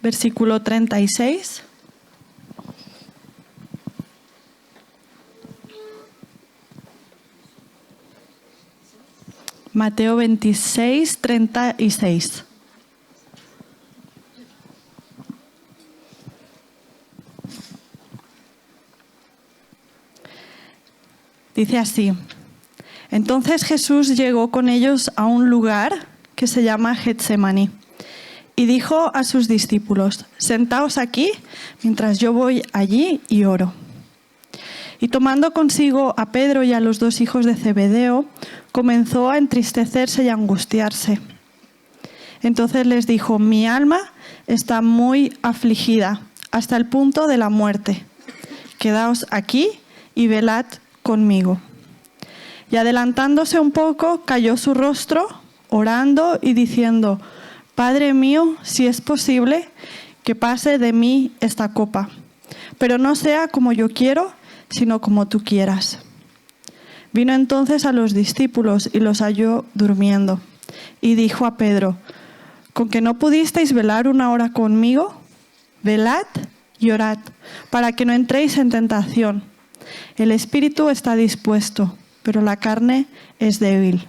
versículo 36. Mateo 26, 36. Dice así: entonces Jesús llegó con ellos a un lugar que se llama Getsemaní y dijo a sus discípulos: sentaos aquí mientras yo voy allí y oro. Y tomando consigo a Pedro y a los dos hijos de Zebedeo, comenzó a entristecerse y a angustiarse. Entonces les dijo: mi alma está muy afligida hasta el punto de la muerte. Quedaos aquí y velad conmigo. Y adelantándose un poco, cayó su rostro, orando y diciendo: Padre mío, si es posible, que pase de mí esta copa, pero no sea como yo quiero, sino como tú quieras. Vino entonces a los discípulos y los halló durmiendo. Y dijo a Pedro: ¿con que no pudisteis velar una hora conmigo? Velad y orad, para que no entréis en tentación. El espíritu está dispuesto, pero la carne es débil.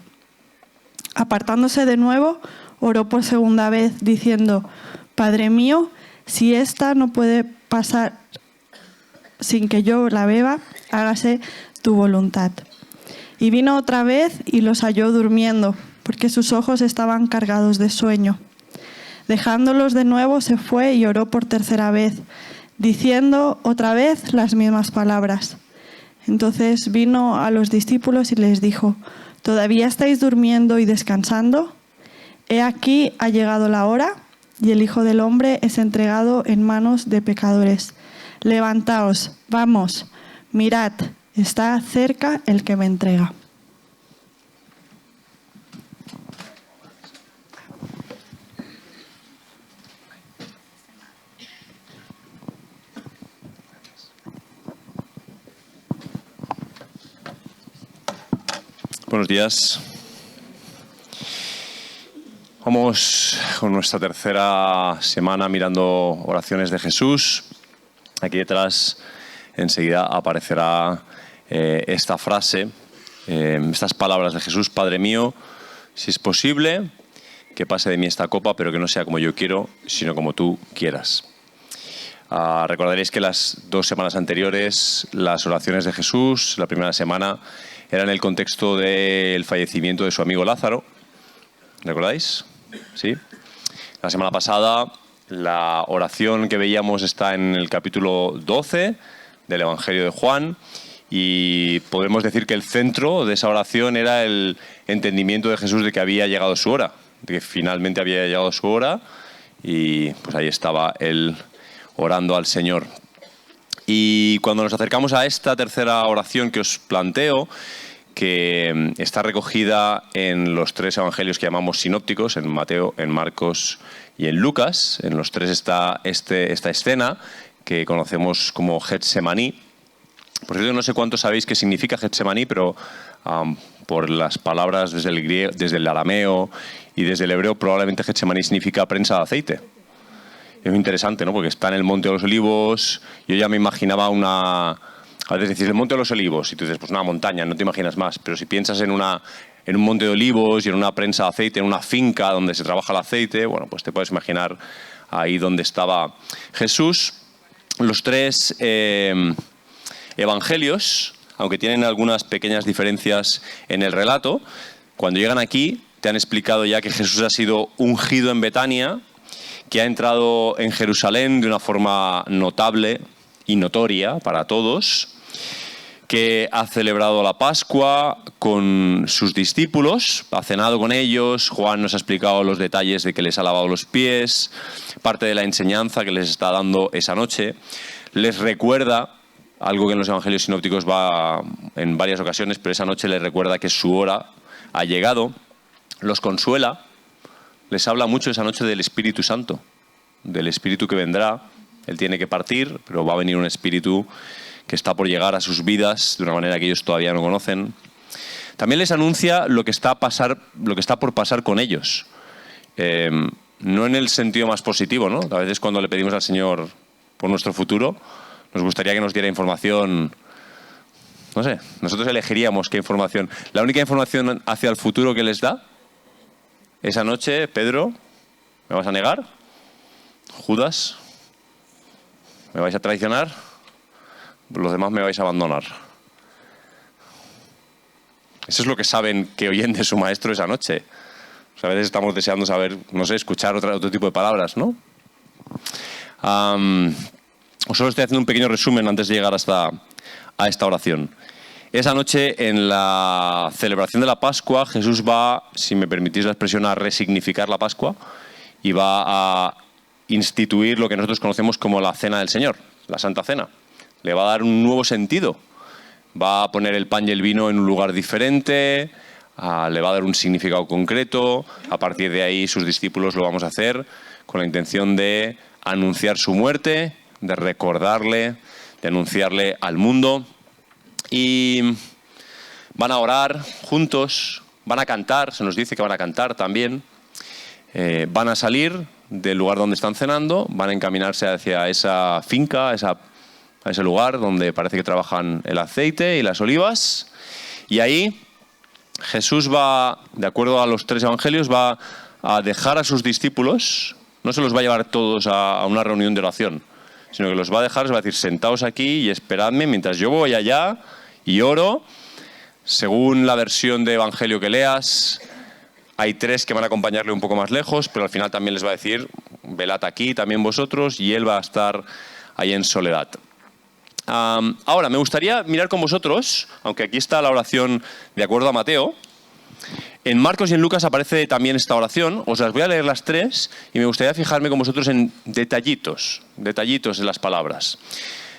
Apartándose de nuevo, oró por segunda vez, diciendo: Padre mío, si esta no puede pasar sin que yo la beba, hágase tu voluntad. Y vino otra vez y los halló durmiendo, porque sus ojos estaban cargados de sueño. Dejándolos de nuevo, se fue y oró por tercera vez, diciendo otra vez las mismas palabras. Entonces vino a los discípulos y les dijo: ¿todavía estáis durmiendo y descansando? He aquí ha llegado la hora, y el Hijo del Hombre es entregado en manos de pecadores. Levantaos, vamos, mirad, está cerca el que me entrega. Buenos días. Vamos con nuestra tercera semana mirando oraciones de Jesús. Aquí detrás enseguida aparecerá esta frase, estas palabras de Jesús: Padre mío, si es posible, que pase de mí esta copa, pero que no sea como yo quiero, sino como tú quieras. Recordaréis que las 2 semanas anteriores, las oraciones de Jesús, la primera semana, era en el contexto del fallecimiento de su amigo Lázaro. ¿Recordáis? ¿Sí? La semana pasada, la oración que veíamos está en el capítulo 12 del Evangelio de Juan, y podemos decir que el centro de esa oración era el entendimiento de Jesús de que había llegado su hora, de que finalmente había llegado su hora, y pues ahí estaba él orando al Señor. Y cuando nos acercamos a esta tercera oración que os planteo, que está recogida en los 3 evangelios que llamamos sinópticos, en Mateo, en Marcos y en Lucas, en los 3 está esta escena que conocemos como Getsemaní. Por cierto, no sé cuántos sabéis qué significa Getsemaní, pero por las palabras desde el griego, desde el arameo y desde el hebreo, probablemente Getsemaní significa prensa de aceite. Es muy interesante, ¿no? Porque está en el Monte de los Olivos. Yo ya me imaginaba a veces decís el Monte de los Olivos y tú dices, pues una montaña, no te imaginas más. Pero si piensas en un monte de olivos y en una prensa de aceite, en una finca donde se trabaja el aceite, bueno, pues te puedes imaginar ahí donde estaba Jesús. Los 3 evangelios, aunque tienen algunas pequeñas diferencias en el relato, cuando llegan aquí te han explicado ya que Jesús ha sido ungido en Betania, que ha entrado en Jerusalén de una forma notable y notoria para todos, que ha celebrado la Pascua con sus discípulos, ha cenado con ellos. Juan nos ha explicado los detalles de que les ha lavado los pies, parte de la enseñanza que les está dando esa noche. Les recuerda algo que en los evangelios sinópticos va en varias ocasiones, pero esa noche les recuerda que su hora ha llegado. Los consuela, les habla mucho esa noche del Espíritu Santo, del Espíritu que vendrá. Él tiene que partir, pero va a venir un Espíritu que está por llegar a sus vidas de una manera que ellos todavía no conocen. También les anuncia lo que está por pasar con ellos. no en el sentido más positivo, ¿no? A veces cuando le pedimos al Señor por nuestro futuro, nos gustaría que nos diera información, no sé, nosotros elegiríamos qué información. La única información hacia el futuro que les da, esa noche, Pedro, ¿me vas a negar? Judas, ¿me vais a traicionar? Los demás me vais a abandonar. Eso es lo que saben que oyen de su maestro esa noche. O sea, a veces estamos deseando saber, no sé, escuchar otro tipo de palabras, ¿no? Solo estoy haciendo un pequeño resumen antes de llegar a esta oración. Esa noche, en la celebración de la Pascua, Jesús va, si me permitís la expresión, a resignificar la Pascua y va a instituir lo que nosotros conocemos como la Cena del Señor, la Santa Cena. Le va a dar un nuevo sentido. Va a poner el pan y el vino en un lugar diferente, le va a dar un significado concreto. A partir de ahí, sus discípulos lo vamos a hacer con la intención de anunciar su muerte, de recordarle, de anunciarle al mundo. Y van a orar juntos, van a cantar, se nos dice que van a cantar también. Van a salir del lugar donde están cenando, van a encaminarse hacia esa finca, a ese lugar donde parece que trabajan el aceite y las olivas. Y ahí Jesús va, de acuerdo a los 3 evangelios, va a dejar a sus discípulos, no se los va a llevar todos a una reunión de oración, sino que los va a dejar, les va a decir, sentaos aquí y esperadme mientras yo voy allá y oro. Según la versión de evangelio que leas, hay 3 que van a acompañarle un poco más lejos, pero al final también les va a decir, velad aquí también vosotros, y él va a estar ahí en soledad. Ahora, me gustaría mirar con vosotros, aunque aquí está la oración de acuerdo a Mateo, en Marcos y en Lucas aparece también esta oración. Os las voy a leer las 3 y me gustaría fijarme con vosotros en detallitos en las palabras.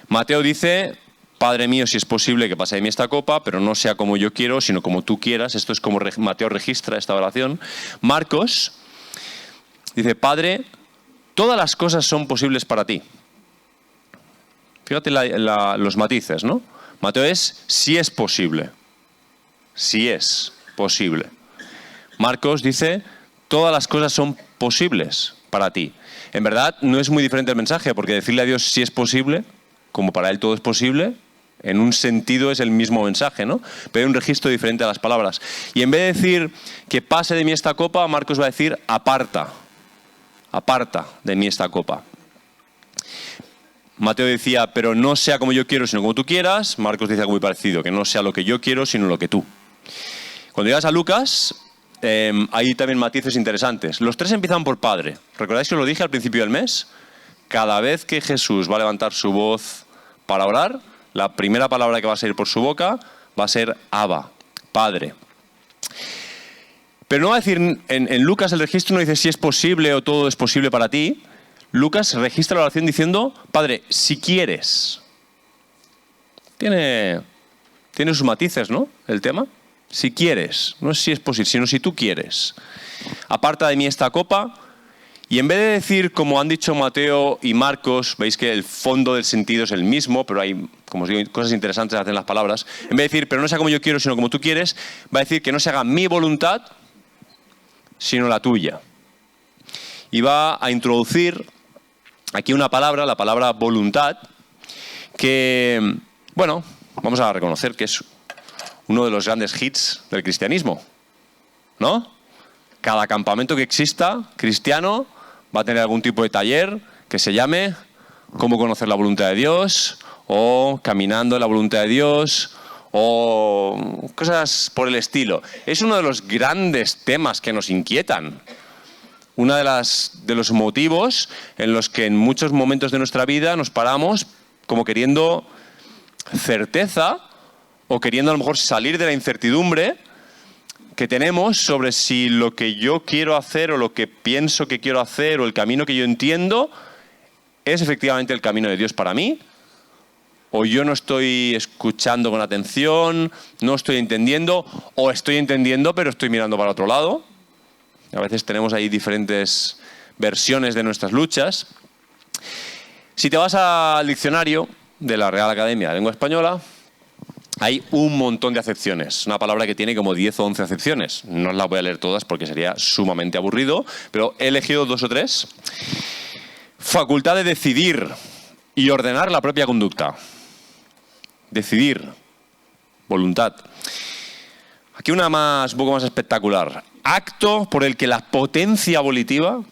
Mateo dice, Padre mío, si es posible que pase de mí esta copa, pero no sea como yo quiero, sino como tú quieras. Esto es como Mateo registra esta oración. Marcos dice, Padre, todas las cosas son posibles para ti. Fíjate los matices, ¿no? Mateo es, si es posible. Si es posible. Marcos dice, todas las cosas son posibles para ti. En verdad, no es muy diferente el mensaje, porque decirle a Dios si es posible, como para Él todo es posible, en un sentido es el mismo mensaje, ¿no? Pero hay un registro diferente a las palabras. Y en vez de decir que pase de mí esta copa, Marcos va a decir, aparta de mí esta copa. Mateo decía, pero no sea como yo quiero, sino como tú quieras. Marcos dice algo muy parecido, que no sea lo que yo quiero, sino lo que tú. Cuando llegas a Lucas, hay también matices interesantes. Los 3 empiezan por Padre. ¿Recordáis que os lo dije al principio del mes? Cada vez que Jesús va a levantar su voz para orar, la primera palabra que va a salir por su boca va a ser Abba, Padre. Pero no va a decir, en Lucas el registro no dice si es posible o todo es posible para ti. Lucas registra la oración diciendo, Padre, si quieres. Tiene sus matices, ¿no? El tema. Si quieres. No es si es posible, sino si tú quieres. Aparta de mí esta copa. Y en vez de decir, como han dicho Mateo y Marcos, veis que el fondo del sentido es el mismo, pero hay, como os digo, cosas interesantes hacen las palabras. En vez de decir, pero no sea como yo quiero, sino como tú quieres, va a decir que no se haga mi voluntad, sino la tuya. Y va a introducir aquí una palabra, la palabra voluntad, que, bueno, vamos a reconocer que es uno de los grandes hits del cristianismo, ¿no? Cada campamento que exista cristiano va a tener algún tipo de taller que se llame Cómo conocer la voluntad de Dios, o Caminando en la voluntad de Dios, o cosas por el estilo. Es uno de los grandes temas que nos inquietan. Uno de los motivos en los que en muchos momentos de nuestra vida nos paramos como queriendo certeza o queriendo a lo mejor salir de la incertidumbre que tenemos sobre si lo que yo quiero hacer o lo que pienso que quiero hacer o el camino que yo entiendo es efectivamente el camino de Dios para mí, o yo no estoy escuchando con atención, no estoy entendiendo, o estoy entendiendo pero estoy mirando para otro lado. A veces tenemos ahí diferentes versiones de nuestras luchas. Si te vas al diccionario de la Real Academia de Lengua Española, hay un montón de acepciones. Una palabra que tiene como 10 o 11 acepciones. No las voy a leer todas porque sería sumamente aburrido, pero he elegido 2 o 3. Facultad de decidir y ordenar la propia conducta. Decidir. Voluntad. Aquí una un poco más espectacular. Acto por el que la potencia volitiva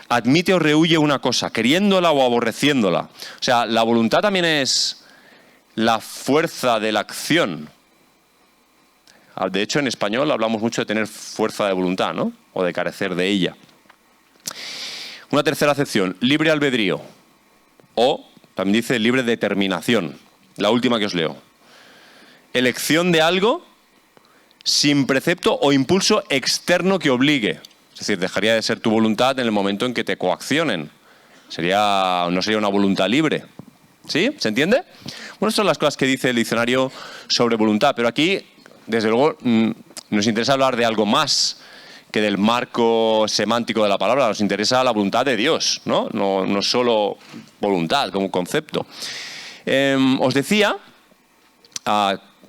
admite o rehúye una cosa, queriéndola o aborreciéndola. O sea, la voluntad también es la fuerza de la acción. De hecho, en español hablamos mucho de tener fuerza de voluntad, ¿no? O de carecer de ella. Una tercera acepción, libre albedrío. O, también dice, libre determinación. La última que os leo. Elección de algo sin precepto o impulso externo que obligue. Es decir, dejaría de ser tu voluntad en el momento en que te coaccionen. No sería una voluntad libre. ¿Sí? ¿Se entiende? Bueno, estas son las cosas que dice el diccionario sobre voluntad. Pero aquí, desde luego, nos interesa hablar de algo más que del marco semántico de la palabra. Nos interesa la voluntad de Dios, ¿no? No solo voluntad como concepto. Os decía,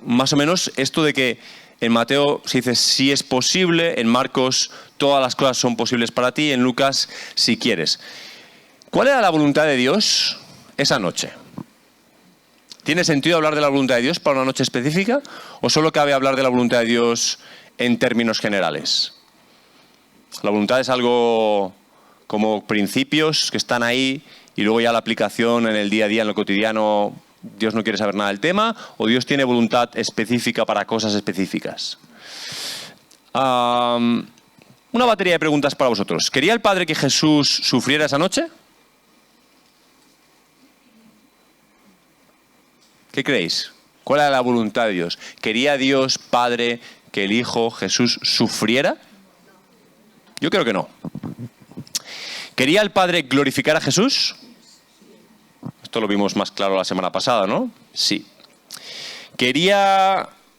más o menos, esto de que en Mateo se dice si es posible, en Marcos todas las cosas son posibles para ti, en Lucas si quieres. ¿Cuál era la voluntad de Dios esa noche? ¿Tiene sentido hablar de la voluntad de Dios para una noche específica o solo cabe hablar de la voluntad de Dios en términos generales? La voluntad es algo como principios que están ahí y luego ya la aplicación en el día a día, en lo cotidiano. Dios no quiere saber nada del tema, o Dios tiene voluntad específica para cosas específicas. Una batería de preguntas para vosotros. ¿Quería el Padre que Jesús sufriera esa noche? ¿Qué creéis? ¿Cuál era la voluntad de Dios? ¿Quería Dios Padre que el Hijo Jesús sufriera? Yo creo que no. ¿Quería el Padre glorificar a Jesús? Esto lo vimos más claro la semana pasada, ¿no? Sí.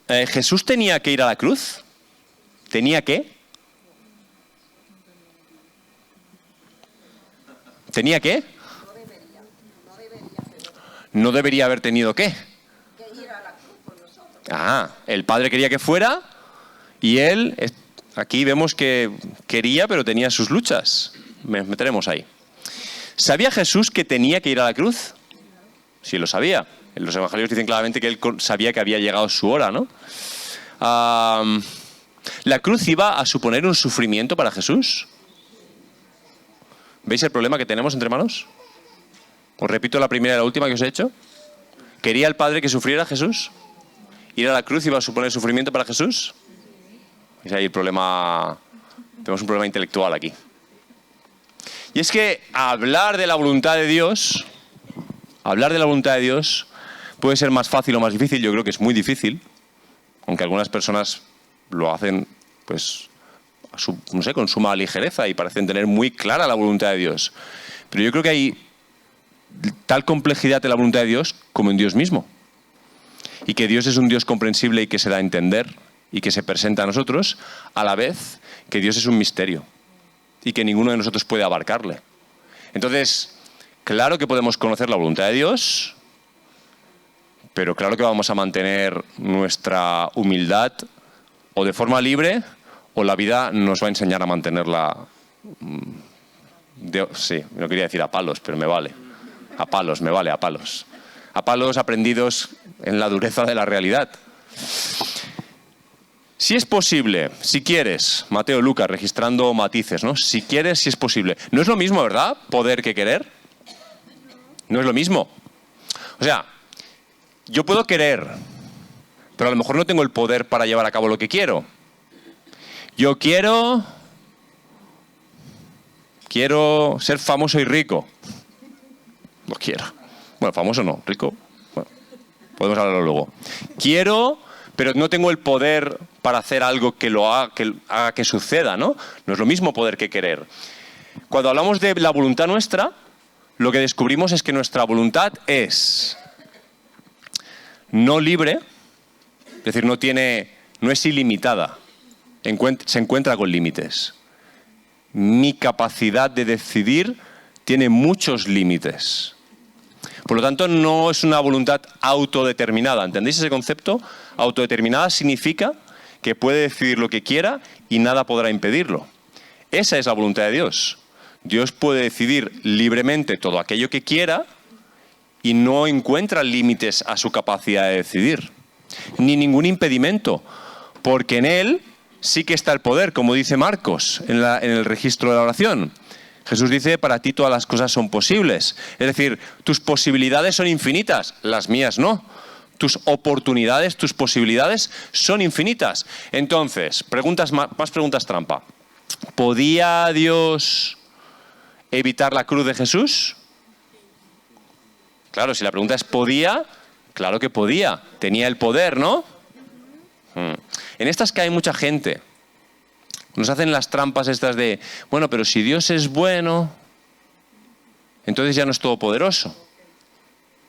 ¿Jesús tenía que ir a la cruz? ¿Tenía que? ¿Tenía que? No debería haber tenido que. El Padre quería que fuera y él, aquí vemos que quería, pero tenía sus luchas. Meteremos ahí. ¿Sabía Jesús que tenía que ir a la cruz? Sí, lo sabía. En los evangelios dicen claramente que él sabía que había llegado su hora, ¿no? ¿La cruz iba a suponer un sufrimiento para Jesús? ¿Veis el problema que tenemos entre manos? Os repito la primera y la última que os he hecho. ¿Quería el Padre que sufriera Jesús? ¿Ir a la cruz iba a suponer sufrimiento para Jesús? Es ahí el problema. Tenemos un problema intelectual aquí. Y es que hablar de la voluntad de Dios puede ser más fácil o más difícil. Yo creo que es muy difícil, aunque algunas personas lo hacen, pues, no sé, con suma ligereza y parecen tener muy clara la voluntad de Dios. Pero yo creo que hay tal complejidad de la voluntad de Dios como en Dios mismo. Y que Dios es un Dios comprensible y que se da a entender y que se presenta a nosotros, a la vez que Dios es un misterio y que ninguno de nosotros puede abarcarle. Entonces, claro que podemos conocer la voluntad de Dios, pero claro que vamos a mantener nuestra humildad o de forma libre, o la vida nos va a enseñar a mantenerla. Sí, no quería decir a palos, pero me vale. A palos, me vale, a palos. A palos aprendidos en la dureza de la realidad. Si es posible, si quieres, Mateo, Lucas, registrando matices, ¿no? Si quieres, si es posible. No es lo mismo, ¿verdad? Poder que querer. No es lo mismo. O sea, yo puedo querer, pero a lo mejor no tengo el poder para llevar a cabo lo que quiero. Yo quiero ser famoso y rico. No quiero. Bueno, famoso no, rico. Bueno, podemos hablarlo luego. Quiero, pero no tengo el poder para hacer algo que haga que suceda, ¿no? No es lo mismo poder que querer. Cuando hablamos de la voluntad nuestra, lo que descubrimos es que nuestra voluntad es no libre, es decir, no es ilimitada, se encuentra con límites. Mi capacidad de decidir tiene muchos límites. Por lo tanto, no es una voluntad autodeterminada. ¿Entendéis ese concepto? Autodeterminada significa que puede decidir lo que quiera y nada podrá impedirlo. Esa es la voluntad de Dios. Dios puede decidir libremente todo aquello que quiera y no encuentra límites a su capacidad de decidir, ni ningún impedimento, porque en Él sí que está el poder, como dice Marcos en el registro de la oración. Jesús dice, para ti todas las cosas son posibles. Es decir, tus posibilidades son infinitas, las mías no. Tus oportunidades, tus posibilidades son infinitas. Entonces, más preguntas trampa. ¿Podía Dios evitar la cruz de Jesús? Claro, si la pregunta es ¿podía? Claro que podía. Tenía el poder, ¿no? En estas que hay mucha gente. Nos hacen las trampas estas de, bueno, pero si Dios es bueno, entonces ya no es todopoderoso.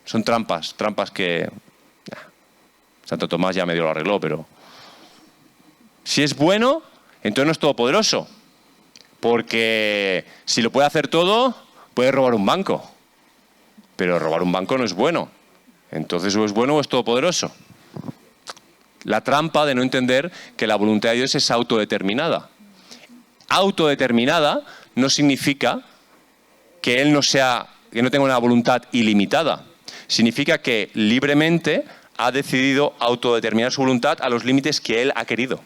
Son trampas que... Santo Tomás ya medio lo arregló, pero... Si es bueno, entonces no es todopoderoso. Porque si lo puede hacer todo, puede robar un banco. Pero robar un banco no es bueno. Entonces o es bueno o es todopoderoso. La trampa de no entender que la voluntad de Dios es autodeterminada. Autodeterminada no significa que Él no tenga una voluntad ilimitada. Significa que libremente ha decidido autodeterminar su voluntad a los límites que Él ha querido.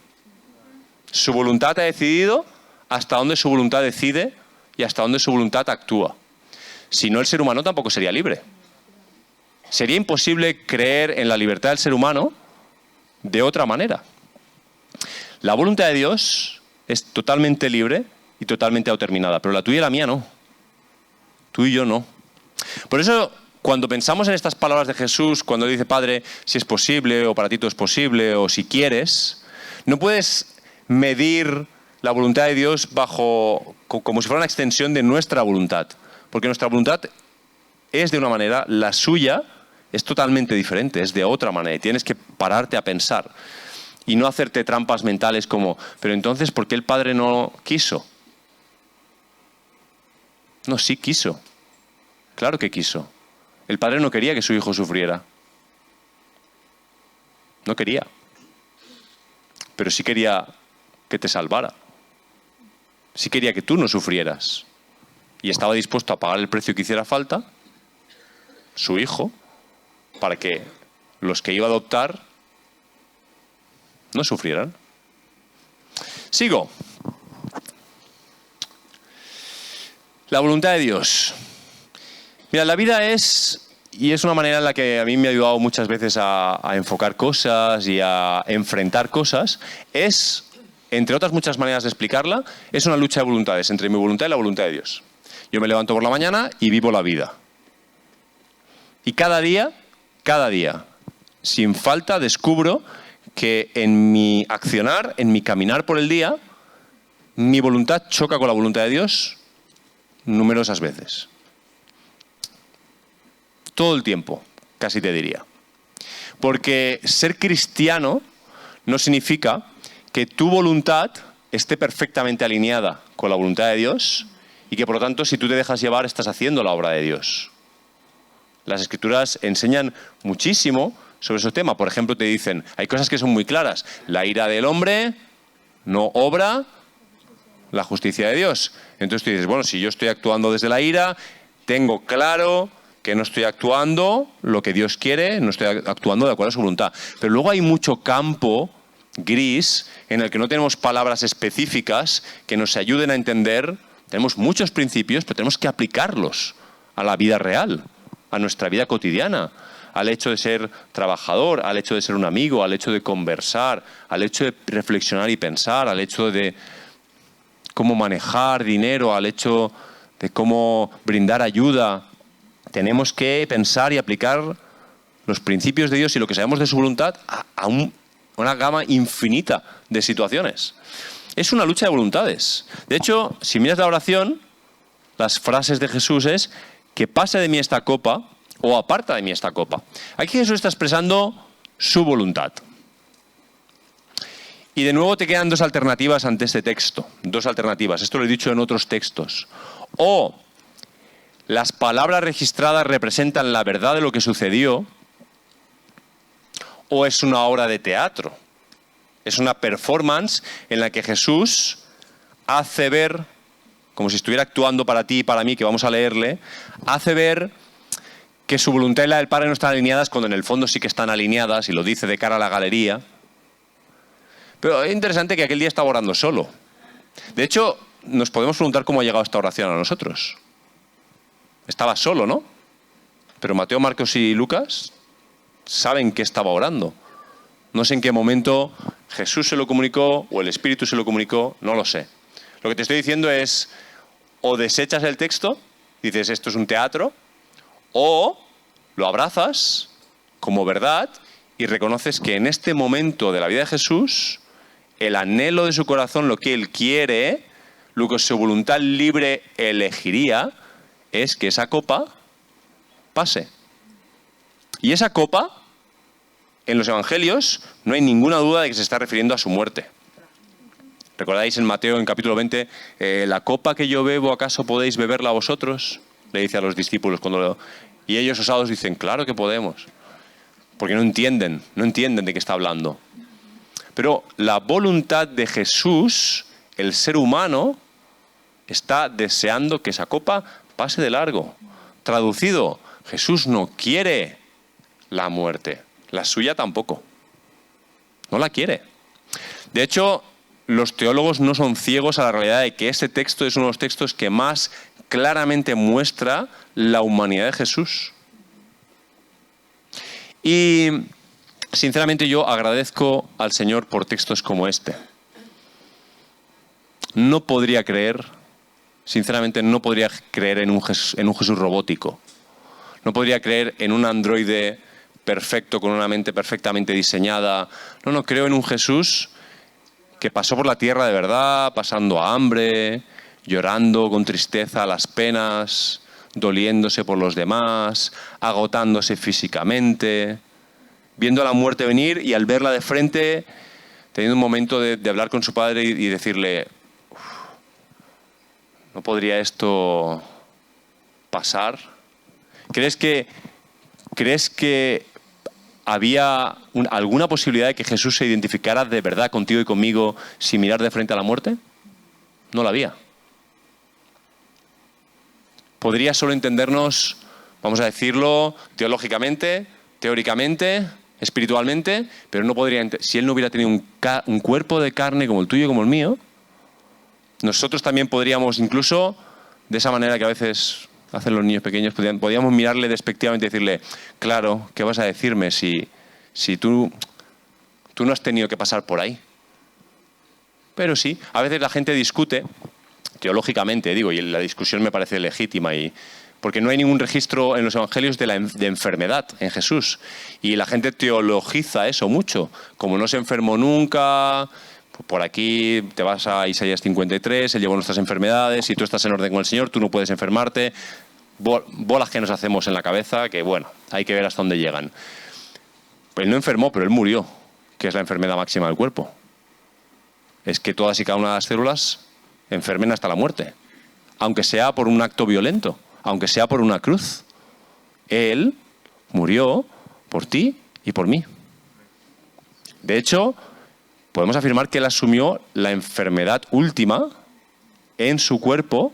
Su voluntad ha decidido hasta dónde su voluntad decide y hasta dónde su voluntad actúa. Si no, el ser humano tampoco sería libre. Sería imposible creer en la libertad del ser humano de otra manera. La voluntad de Dios es totalmente libre y totalmente autodeterminada, pero la tuya y la mía no. Tú y yo no. Por eso, cuando pensamos en estas palabras de Jesús, cuando dice, Padre, si es posible, o para ti todo es posible, o si quieres, no puedes medir la voluntad de Dios como si fuera una extensión de nuestra voluntad. Porque nuestra voluntad es de una manera, la suya es totalmente diferente, es de otra manera. Y tienes que pararte a pensar y no hacerte trampas mentales como, pero entonces, ¿por qué el Padre no quiso? No, sí quiso. Claro que quiso. El Padre no quería que su hijo sufriera. No quería. Pero sí quería que te salvara. Sí quería que tú no sufrieras. Y estaba dispuesto a pagar el precio que hiciera falta, su hijo, para que los que iba a adoptar no sufrieran. Sigo. La voluntad de Dios. Mira, la vida es una manera en la que a mí me ha ayudado muchas veces a enfocar cosas y a enfrentar cosas, es, entre otras muchas maneras de explicarla, es una lucha de voluntades entre mi voluntad y la voluntad de Dios. Yo me levanto por la mañana y vivo la vida. Y cada día, sin falta, descubro que en mi accionar, en mi caminar por el día, mi voluntad choca con la voluntad de Dios numerosas veces. Todo el tiempo, casi te diría. Porque ser cristiano no significa que tu voluntad esté perfectamente alineada con la voluntad de Dios y que, por lo tanto, si tú te dejas llevar, estás haciendo la obra de Dios. Las Escrituras enseñan muchísimo sobre ese tema. Por ejemplo, te dicen, hay cosas que son muy claras. La ira del hombre no obra la justicia de Dios. Entonces tú dices, bueno, si yo estoy actuando desde la ira, tengo claro que no estoy actuando lo que Dios quiere, no estoy actuando de acuerdo a su voluntad. Pero luego hay mucho campo gris en el que no tenemos palabras específicas que nos ayuden a entender. Tenemos muchos principios, pero tenemos que aplicarlos a la vida real, a nuestra vida cotidiana, al hecho de ser trabajador, al hecho de ser un amigo, al hecho de conversar, al hecho de reflexionar y pensar, al hecho de cómo manejar dinero, al hecho de cómo brindar ayuda. Tenemos que pensar y aplicar los principios de Dios y lo que sabemos de su voluntad a una gama infinita de situaciones. Es una lucha de voluntades. De hecho, si miras la oración, las frases de Jesús es que pase de mí esta copa o aparta de mí esta copa. Aquí Jesús está expresando su voluntad. Y de nuevo te quedan dos alternativas ante este texto. Dos alternativas. Esto lo he dicho en otros textos. O las palabras registradas representan la verdad de lo que sucedió, o es una obra de teatro. Es una performance en la que Jesús hace ver, como si estuviera actuando para ti y para mí, que vamos a leerle, hace ver que su voluntad y la del Padre no están alineadas, cuando en el fondo sí que están alineadas, y lo dice de cara a la galería. Pero es interesante que aquel día estaba orando solo. De hecho, nos podemos preguntar cómo ha llegado esta oración a nosotros. Estaba solo, ¿no? Pero Mateo, Marcos y Lucas saben que estaba orando. No sé en qué momento Jesús se lo comunicó o el Espíritu se lo comunicó, no lo sé. Lo que te estoy diciendo es, o desechas el texto, dices esto es un teatro, o lo abrazas como verdad y reconoces que en este momento de la vida de Jesús, el anhelo de su corazón, lo que él quiere, lo que su voluntad libre elegiría, es que esa copa pase. Y esa copa, en los evangelios, no hay ninguna duda de que se está refiriendo a su muerte. ¿Recordáis en Mateo, en capítulo 20, la copa que yo bebo, ¿acaso podéis beberla vosotros? Le dice a los discípulos. Y ellos osados dicen, claro que podemos. Porque no entienden de qué está hablando. Pero la voluntad de Jesús, el ser humano, está deseando que esa copa pase de largo. Traducido, Jesús no quiere la muerte. La suya tampoco. No la quiere. De hecho, los teólogos no son ciegos a la realidad de que este texto es uno de los textos que más claramente muestra la humanidad de Jesús. Y sinceramente yo agradezco al Señor por textos como este. No podría creer, sinceramente no podría creer en un Jesús robótico. No podría creer en un androide perfecto, con una mente perfectamente diseñada. No, creo en un Jesús que pasó por la tierra de verdad, pasando hambre, llorando con tristeza las penas, doliéndose por los demás, agotándose físicamente, viendo la muerte venir y al verla de frente, teniendo un momento de hablar con su padre y decirle, ¿no podría esto pasar? ¿Crees que había alguna posibilidad de que Jesús se identificara de verdad contigo y conmigo sin mirar de frente a la muerte? No la había. Podría solo entendernos, vamos a decirlo, teológicamente, teóricamente, espiritualmente, pero no podría, si él no hubiera tenido un cuerpo de carne como el tuyo y como el mío, nosotros también podríamos, incluso de esa manera que a veces hacen los niños pequeños, podíamos mirarle despectivamente y decirle, claro, ¿qué vas a decirme si tú no has tenido que pasar por ahí? Pero sí, a veces la gente discute, teológicamente digo, y la discusión me parece legítima, porque no hay ningún registro en los evangelios de enfermedad en Jesús. Y la gente teologiza eso mucho. Como no se enfermó nunca, por aquí te vas a Isaías 53, Él llevó nuestras enfermedades, si tú estás en orden con el Señor, tú no puedes enfermarte. Bolas que nos hacemos en la cabeza, que bueno, hay que ver hasta dónde llegan. Él no enfermó, pero él murió, que es la enfermedad máxima del cuerpo. Es que todas y cada una de las células enfermen hasta la muerte, aunque sea por un acto violento, aunque sea por una cruz. Él murió por ti y por mí. De hecho, podemos afirmar que él asumió la enfermedad última en su cuerpo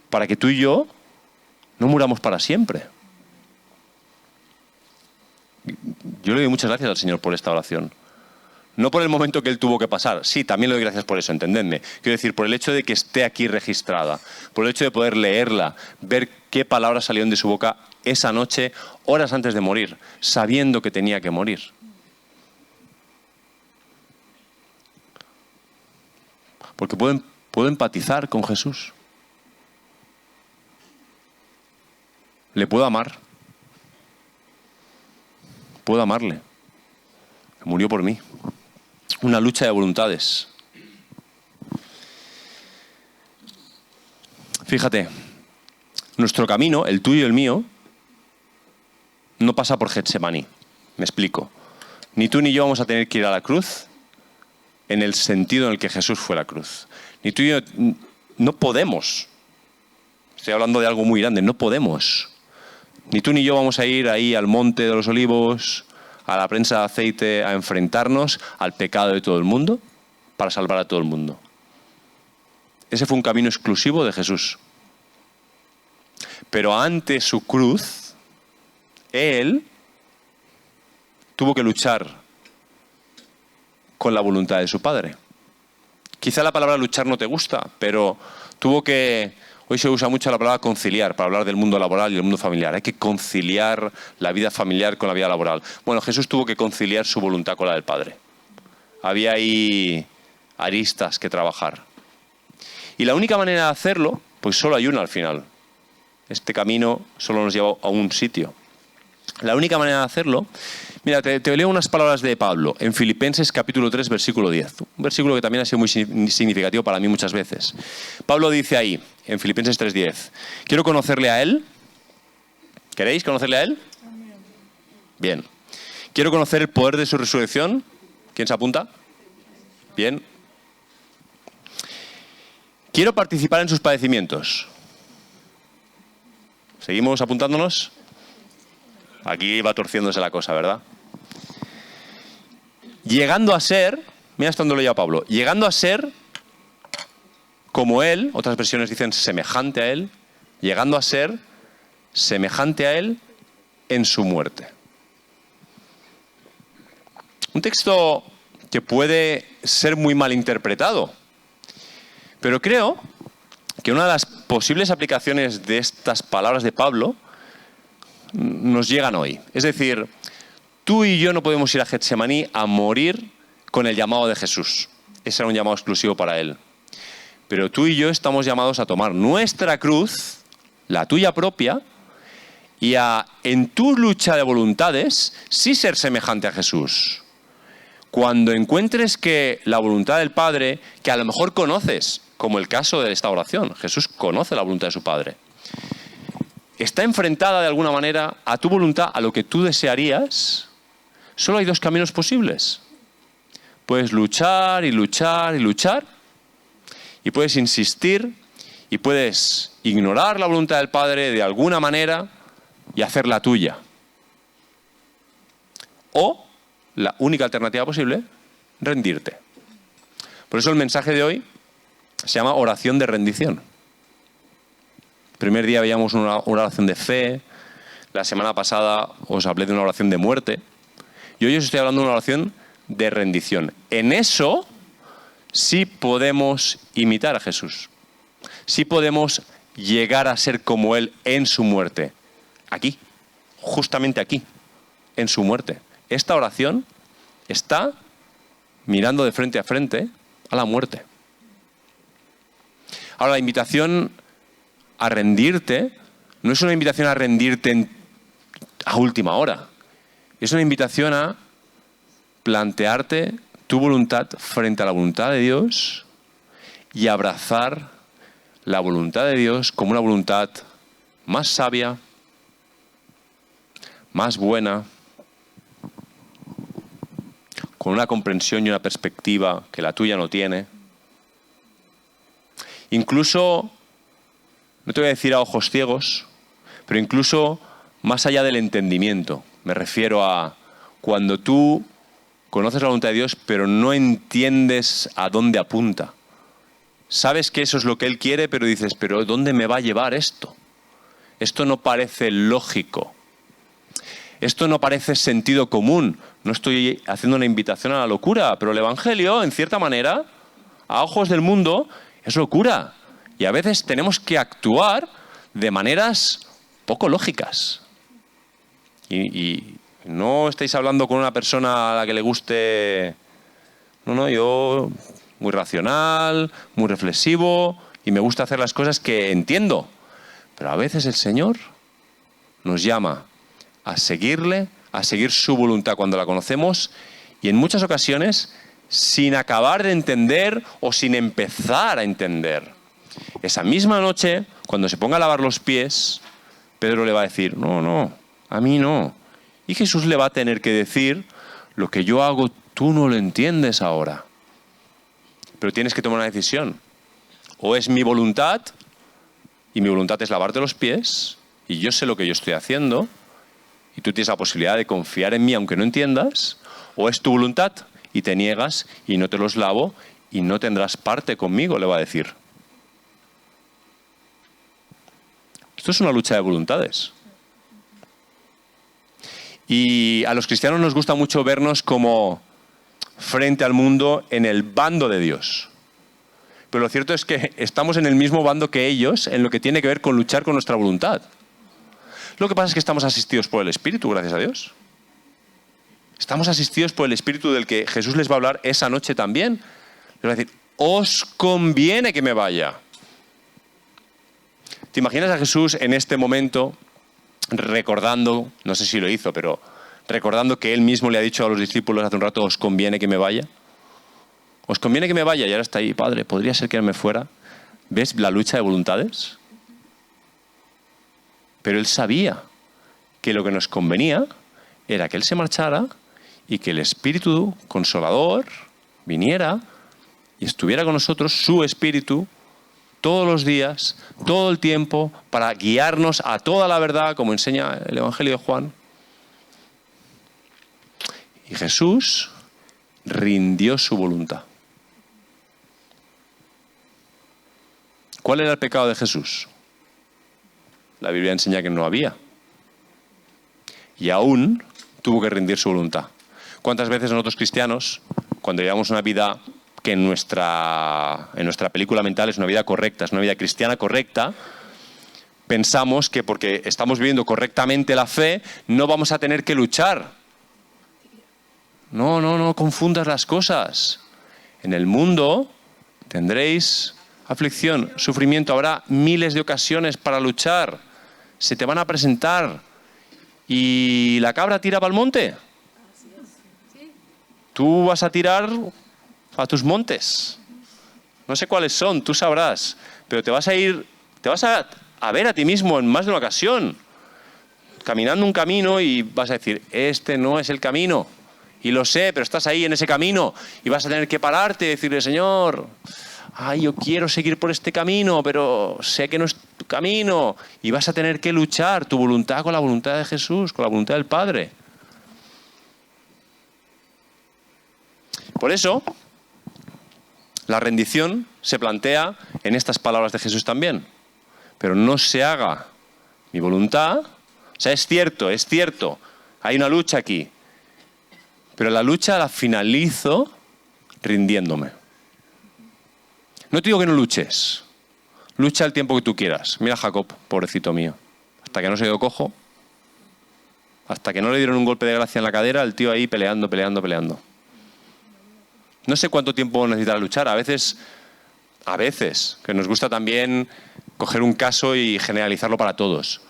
para que tú y yo no muramos para siempre. Yo le doy muchas gracias al Señor por esta oración. No por el momento que él tuvo que pasar. Sí, también le doy gracias por eso, entendedme. Quiero decir, por el hecho de que esté aquí registrada, por el hecho de poder leerla, ver qué palabras salieron de su boca esa noche, horas antes de morir, sabiendo que tenía que morir. Porque puedo empatizar con Jesús. Le puedo amar. Puedo amarle. Murió por mí. Una lucha de voluntades. Fíjate, nuestro camino, el tuyo y el mío, no pasa por Getsemaní. Me explico. Ni tú ni yo vamos a tener que ir a la cruz en el sentido en el que Jesús fue a la cruz. Ni tú y yo no podemos Estoy hablando de algo muy grande. No podemos. Ni tú ni yo vamos a ir ahí al Monte de los Olivos, a la prensa de aceite, a enfrentarnos al pecado de todo el mundo para salvar a todo el mundo. Ese fue un camino exclusivo de Jesús. Pero ante su cruz, Él tuvo que luchar con la voluntad de su Padre. Quizá la palabra luchar no te gusta, pero tuvo que... Hoy se usa mucho la palabra conciliar para hablar del mundo laboral y del mundo familiar. Hay que conciliar la vida familiar con la vida laboral. Bueno, Jesús tuvo que conciliar su voluntad con la del Padre. Había ahí aristas que trabajar. Y la única manera de hacerlo, pues solo hay una al final. Este camino solo nos lleva a un sitio. La única manera de hacerlo... Mira, te leo unas palabras de Pablo en Filipenses capítulo 3, versículo 10. Un versículo que también ha sido muy significativo para mí muchas veces. Pablo dice ahí, en Filipenses 3:10, quiero conocerle a Él. ¿Queréis conocerle a Él? Bien. Quiero conocer el poder de su resurrección. ¿Quién se apunta? Bien. Quiero participar en sus padecimientos. ¿Seguimos apuntándonos? Aquí va torciéndose la cosa, ¿verdad? Llegando a ser, mira hasta dónde lo lleva Pablo, llegando a ser como Él, otras versiones dicen semejante a Él, llegando a ser semejante a Él en su muerte. Un texto que puede ser muy mal interpretado, pero creo que una de las posibles aplicaciones de estas palabras de Pablo nos llegan hoy. Es decir, tú y yo no podemos ir a Getsemaní a morir con el llamado de Jesús. Ese era un llamado exclusivo para Él. Pero tú y yo estamos llamados a tomar nuestra cruz, la tuya propia, y a, en tu lucha de voluntades, sí ser semejante a Jesús. Cuando encuentres que la voluntad del Padre, que a lo mejor conoces, como el caso de esta oración, Jesús conoce la voluntad de su Padre, está enfrentada de alguna manera a tu voluntad, a lo que tú desearías, solo hay dos caminos posibles. Puedes luchar y luchar y luchar, y puedes insistir, y puedes ignorar la voluntad del Padre de alguna manera y hacerla tuya. O, la única alternativa posible, rendirte. Por eso el mensaje de hoy se llama oración de rendición. El primer día veíamos una oración de fe, la semana pasada os hablé de una oración de muerte, y hoy os estoy hablando de una oración de rendición. En eso sí podemos imitar a Jesús. Sí podemos llegar a ser como Él en su muerte. Aquí, justamente aquí, en su muerte. Esta oración está mirando de frente a frente a la muerte. Ahora, la invitación a rendirte no es una invitación a rendirte a última hora. Es una invitación a plantearte tu voluntad frente a la voluntad de Dios y abrazar la voluntad de Dios como una voluntad más sabia, más buena, con una comprensión y una perspectiva que la tuya no tiene. Incluso, no te voy a decir a ojos ciegos, pero incluso más allá del entendimiento. Me refiero a cuando tú conoces la voluntad de Dios, pero no entiendes a dónde apunta. Sabes que eso es lo que Él quiere, pero dices, ¿pero dónde me va a llevar esto? Esto no parece lógico. Esto no parece sentido común. No estoy haciendo una invitación a la locura, pero el Evangelio, en cierta manera, a ojos del mundo, es locura. Y a veces tenemos que actuar de maneras poco lógicas. Y no estáis hablando con una persona a la que le guste... No, yo muy racional, muy reflexivo, y me gusta hacer las cosas que entiendo. Pero a veces el Señor nos llama a seguirle, a seguir su voluntad cuando la conocemos, y en muchas ocasiones sin acabar de entender o sin empezar a entender. Esa misma noche, cuando se ponga a lavar los pies, Pedro le va a decir, no, a mí no. Y Jesús le va a tener que decir, lo que yo hago tú no lo entiendes ahora. Pero tienes que tomar una decisión. O es mi voluntad y mi voluntad es lavarte los pies, y yo sé lo que yo estoy haciendo, y tú tienes la posibilidad de confiar en mí aunque no entiendas, o es tu voluntad y te niegas y no te los lavo y no tendrás parte conmigo, le va a decir. Esto es una lucha de voluntades. Y a los cristianos nos gusta mucho vernos como frente al mundo en el bando de Dios. Pero lo cierto es que estamos en el mismo bando que ellos en lo que tiene que ver con luchar con nuestra voluntad. Lo que pasa es que estamos asistidos por el Espíritu, gracias a Dios. Estamos asistidos por el Espíritu del que Jesús les va a hablar esa noche también. Les va a decir, os conviene que me vaya. ¿Te imaginas a Jesús en este momento recordando, no sé si lo hizo, pero recordando que él mismo le ha dicho a los discípulos hace un rato, os conviene que me vaya? Os conviene que me vaya, y ahora está ahí, Padre, ¿podría ser que me fuera? ¿Ves la lucha de voluntades? Pero él sabía que lo que nos convenía era que él se marchara y que el Espíritu Consolador viniera y estuviera con nosotros, su Espíritu, todos los días, todo el tiempo, para guiarnos a toda la verdad, como enseña el Evangelio de Juan. Y Jesús rindió su voluntad. ¿Cuál era el pecado de Jesús? La Biblia enseña que no había. Y aún tuvo que rendir su voluntad. ¿Cuántas veces nosotros cristianos, cuando llevamos una vida que en nuestra película mental es una vida correcta, es una vida cristiana correcta, pensamos que porque estamos viviendo correctamente la fe, no vamos a tener que luchar? No confundas las cosas. En el mundo tendréis aflicción, sufrimiento, habrá miles de ocasiones para luchar. Se te van a presentar. ¿Y la cabra tira para el monte? Tú vas a tirar a tus montes. No sé cuáles son, tú sabrás. Pero te vas a ver a ti mismo en más de una ocasión, caminando un camino, y vas a decir, este no es el camino. Y lo sé, pero estás ahí en ese camino y vas a tener que pararte y decirle, Señor, yo quiero seguir por este camino, pero sé que no es tu camino. Y vas a tener que luchar tu voluntad con la voluntad de Jesús, con la voluntad del Padre. Por eso, la rendición se plantea en estas palabras de Jesús también. Pero no se haga mi voluntad. O sea, es cierto, hay una lucha aquí. Pero la lucha la finalizo rindiéndome. No te digo que no luches. Lucha el tiempo que tú quieras. Mira a Jacob, pobrecito mío. Hasta que no se quedó cojo, hasta que no le dieron un golpe de gracia en la cadera, el tío ahí peleando. No sé cuánto tiempo necesitará luchar. A veces, que nos gusta también coger un caso y generalizarlo para todos.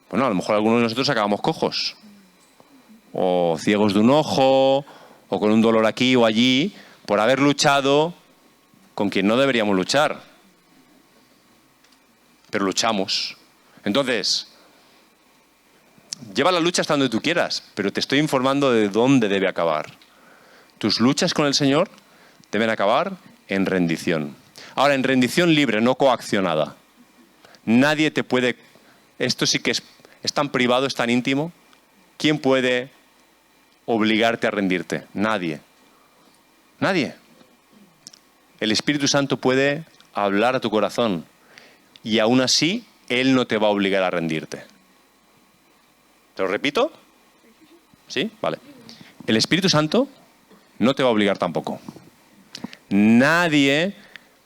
Bueno, a lo mejor algunos de nosotros acabamos cojos, o ciegos de un ojo, o con un dolor aquí o allí, por haber luchado con quien no deberíamos luchar. Pero luchamos. Entonces, lleva la lucha hasta donde tú quieras, pero te estoy informando de dónde debe acabar. Tus luchas con el Señor deben acabar en rendición. Ahora, en rendición libre, no coaccionada. Nadie te puede... Esto sí que es tan privado, es tan íntimo. ¿Quién puede obligarte a rendirte? Nadie. El Espíritu Santo puede hablar a tu corazón y aún así Él no te va a obligar a rendirte. ¿Te lo repito? ¿Sí? Vale. El Espíritu Santo no te va a obligar tampoco. Nadie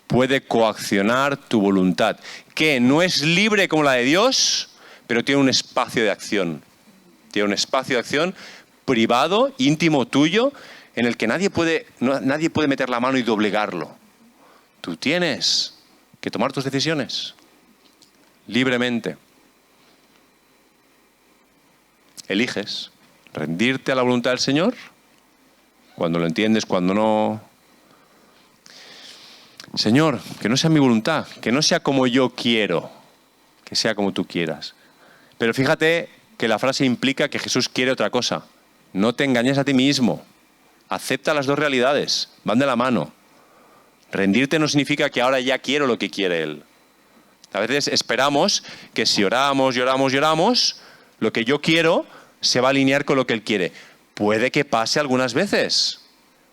puede coaccionar tu voluntad, que no es libre como la de Dios, pero tiene un espacio de acción. Tiene un espacio de acción privado, íntimo tuyo, en el que nadie puede meter la mano y doblegarlo. Tú tienes que tomar tus decisiones libremente. Eliges rendirte a la voluntad del Señor, cuando lo entiendes, cuando no. Señor, que no sea mi voluntad, que no sea como yo quiero, que sea como tú quieras. Pero fíjate que la frase implica que Jesús quiere otra cosa. No te engañes a ti mismo. Acepta las dos realidades, van de la mano. Rendirte no significa que ahora ya quiero lo que quiere Él. A veces esperamos que si oramos, lo que yo quiero se va a alinear con lo que Él quiere. Puede que pase algunas veces.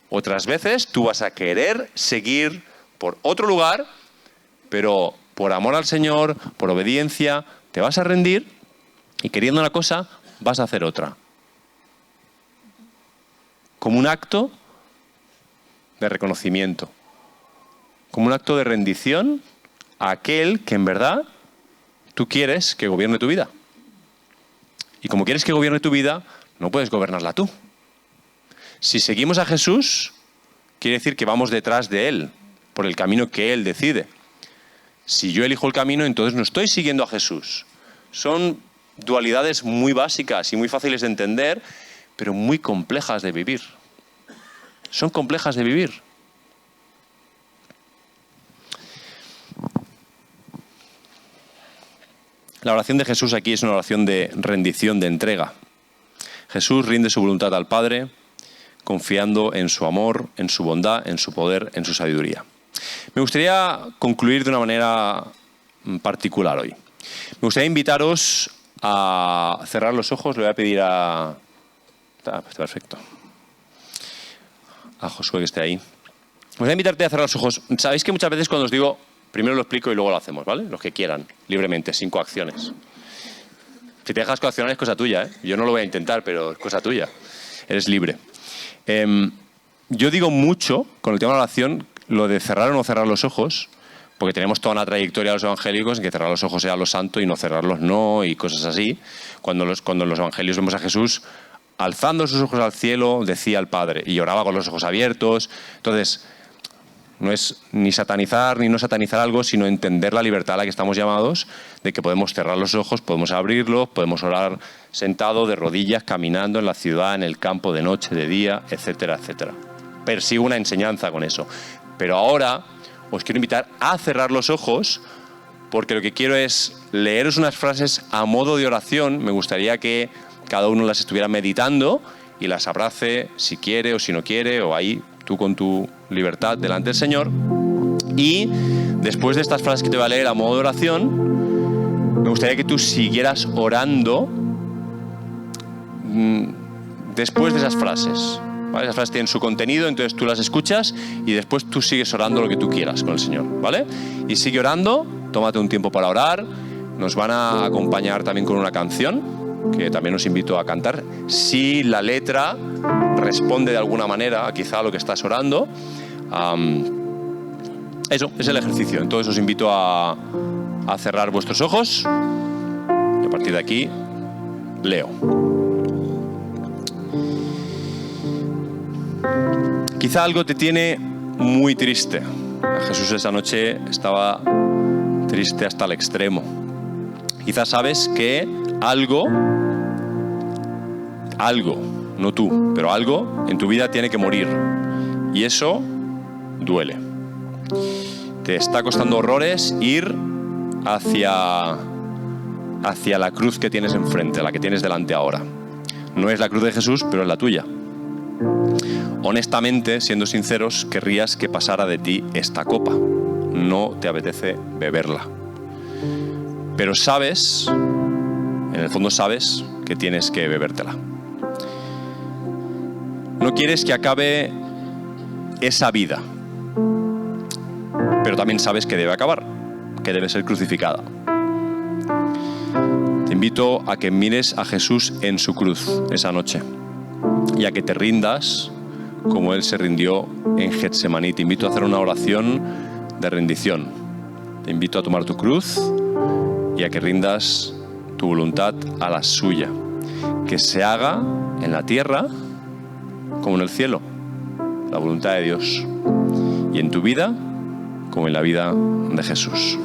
Otras veces tú vas a querer seguir por otro lugar, pero por amor al Señor, por obediencia, te vas a rendir y queriendo una cosa, vas a hacer otra. Como un acto de reconocimiento. Como un acto de rendición a aquel que en verdad tú quieres que gobierne tu vida. Y como quieres que gobierne tu vida, no puedes gobernarla tú. Si seguimos a Jesús, quiere decir que vamos detrás de Él, por el camino que Él decide. Si yo elijo el camino, entonces no estoy siguiendo a Jesús. Son dualidades muy básicas y muy fáciles de entender, pero muy complejas de vivir. Son complejas de vivir. La oración de Jesús aquí es una oración de rendición, de entrega. Jesús rinde su voluntad al Padre, confiando en su amor, en su bondad, en su poder, en su sabiduría. Me gustaría concluir de una manera particular hoy. Me gustaría invitaros a cerrar los ojos. Le voy a pedir a... Perfecto. A Josué que esté ahí. Me gustaría invitarte a cerrar los ojos. Sabéis que muchas veces cuando os digo, primero lo explico y luego lo hacemos, ¿vale? Los que quieran, libremente, sin coacciones. Si te dejas coaccionar es cosa tuya, ¿eh? Yo no lo voy a intentar, pero es cosa tuya. Eres libre. Yo digo mucho, con el tema de la oración, lo de cerrar o no cerrar los ojos, porque tenemos toda una trayectoria de los evangélicos en que cerrar los ojos sea lo santo y no cerrarlos no, y cosas así. Cuando en los evangelios vemos a Jesús alzando sus ojos al cielo, decía al Padre, y oraba con los ojos abiertos. Entonces, no es ni satanizar ni no satanizar algo, sino entender la libertad a la que estamos llamados, de que podemos cerrar los ojos, podemos abrirlos, podemos orar sentado, de rodillas, caminando en la ciudad, en el campo, de noche, de día, etcétera, etcétera. Persigo una enseñanza con eso. Pero ahora os quiero invitar a cerrar los ojos, porque lo que quiero es leeros unas frases a modo de oración. Me gustaría que cada uno las estuviera meditando y las abrace si quiere o si no quiere, o ahí tú con tu libertad delante del Señor. Y después de estas frases que te voy a leer a modo de oración, me gustaría que tú siguieras orando después de esas frases. ¿Vale? Esas frases tienen su contenido, entonces tú las escuchas y después tú sigues orando lo que tú quieras con el Señor, ¿vale? Y sigue orando, tómate un tiempo para orar. Nos van a acompañar también con una canción que también os invito a cantar. Si la letra responde de alguna manera quizá a lo que estás orando, eso es el ejercicio. Entonces os invito a cerrar vuestros ojos y a partir de aquí leo. Quizá algo te tiene muy triste. Jesús esa noche estaba triste hasta el extremo. Quizá sabes que algo, no tú, pero algo en tu vida tiene que morir. Y eso duele. Te está costando horrores ir hacia la cruz que tienes enfrente, la que tienes delante ahora. No es la cruz de Jesús, pero es la tuya. Honestamente, siendo sinceros, querrías que pasara de ti esta copa. No te apetece beberla. Pero sabes, en el fondo sabes que tienes que bebértela. No quieres que acabe esa vida, pero también sabes que debe acabar, que debe ser crucificada. Te invito a que mires a Jesús en su cruz esa noche y a que te rindas como Él se rindió en Getsemaní. Te invito a hacer una oración de rendición. Te invito a tomar tu cruz y a que rindas tu voluntad a la suya. Que se haga en la tierra como en el cielo, la voluntad de Dios. Y en tu vida como en la vida de Jesús.